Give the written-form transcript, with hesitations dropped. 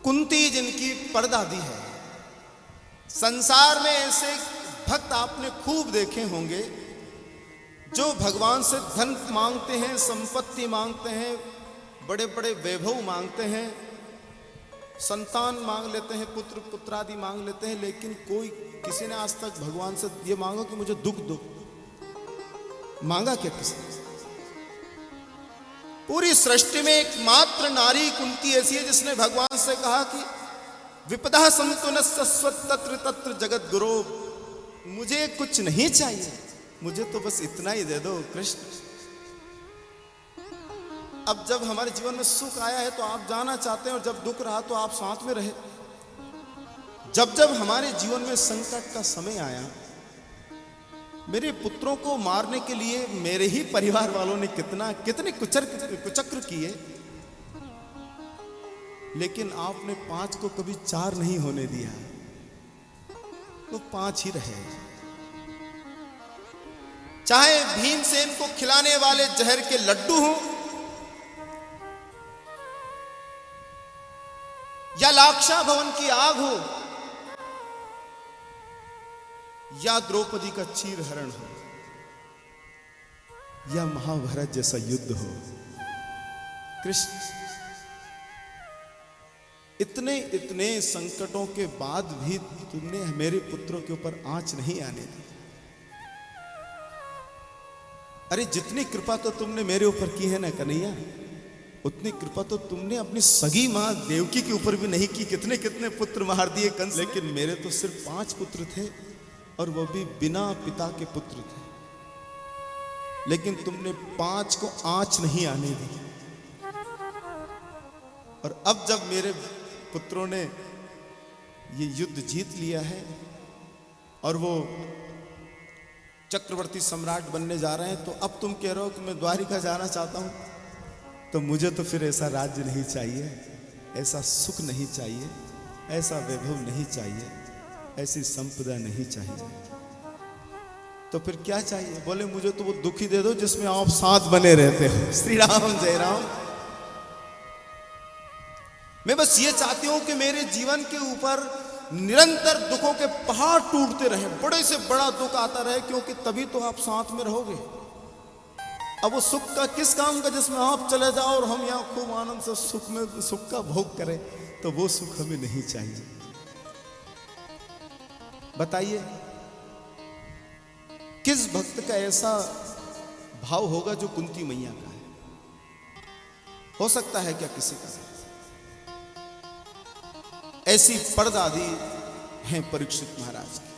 कुंती जिनकी परदादी है। संसार में ऐसे भक्त आपने खूब देखे होंगे जो भगवान से धन मांगते हैं, संपत्ति मांगते हैं, बड़े बड़े वैभव मांगते हैं, संतान मांग लेते हैं, पुत्र पुत्रादि मांग लेते हैं, लेकिन कोई किसी ने आज तक भगवान से ये मांगो कि मुझे दुख दो, मांगा क्या किसी ने? पूरी सृष्टि में एकमात्र नारी कुंती ऐसी है जिसने भगवान से कहा कि विपदा संतु न सस्वत तत्र तत्र जगत गुरो, मुझे कुछ नहीं चाहिए, मुझे तो बस इतना ही दे दो कृष्ण। अब जब हमारे जीवन में सुख आया है तो आप जाना चाहते हैं, और जब दुख रहा तो आप साथ में रहे। जब जब हमारे जीवन में संकट का समय आया, मेरे पुत्रों को मारने के लिए मेरे ही परिवार वालों ने कितने कुचक्र किए, लेकिन आपने 5 को कभी 4 नहीं होने दिया, तो 5 ही रहे। चाहे भीमसेन को खिलाने वाले जहर के लड्डू हों या लाक्षा भवन की आग हो या द्रौपदी का चीर हरण हो या महाभारत जैसा युद्ध हो, कृष्ण इतने संकटों के बाद भी तुमने मेरे पुत्रों के ऊपर आंच नहीं आने दी। अरे जितनी कृपा तो तुमने मेरे ऊपर की है ना कन्हैया, उतनी कृपा तो तुमने अपनी सगी मां देवकी के ऊपर भी नहीं की। कितने कितने पुत्र मार दिए कंस, लेकिन मेरे तो सिर्फ 5 पुत्र थे, और वो भी बिना पिता के पुत्र थे, लेकिन तुमने 5 को आंच नहीं आने दी। और अब जब मेरे पुत्रों ने ये युद्ध जीत लिया है और वो चक्रवर्ती सम्राट बनने जा रहे हैं, तो अब तुम कह रहे हो कि मैं द्वारिका जाना चाहता हूं, तो मुझे तो फिर ऐसा राज्य नहीं चाहिए, ऐसा सुख नहीं चाहिए, ऐसा वैभव नहीं चाहिए, ऐसी संपदा नहीं चाहिए। तो फिर क्या चाहिए? बोले मुझे तो वो दुखी दे दो जिसमें आप साथ बने रहते हो। श्री राम जय राम। मैं बस ये चाहती हूं कि मेरे जीवन के ऊपर निरंतर दुखों के पहाड़ टूटते रहे, बड़े से बड़ा दुख आता रहे, क्योंकि तभी तो आप साथ में रहोगे। अब वो सुख का किस काम का जिसमें आप चले जाओ और हम यहां खूब आनंद से सुख का भोग करें, तो वो सुख हमें नहीं चाहिए। बताइए किस भक्त का ऐसा भाव होगा जो कुंती मैया का है? हो सकता है क्या किसी का? ऐसी परदादी हैं परीक्षित महाराज की।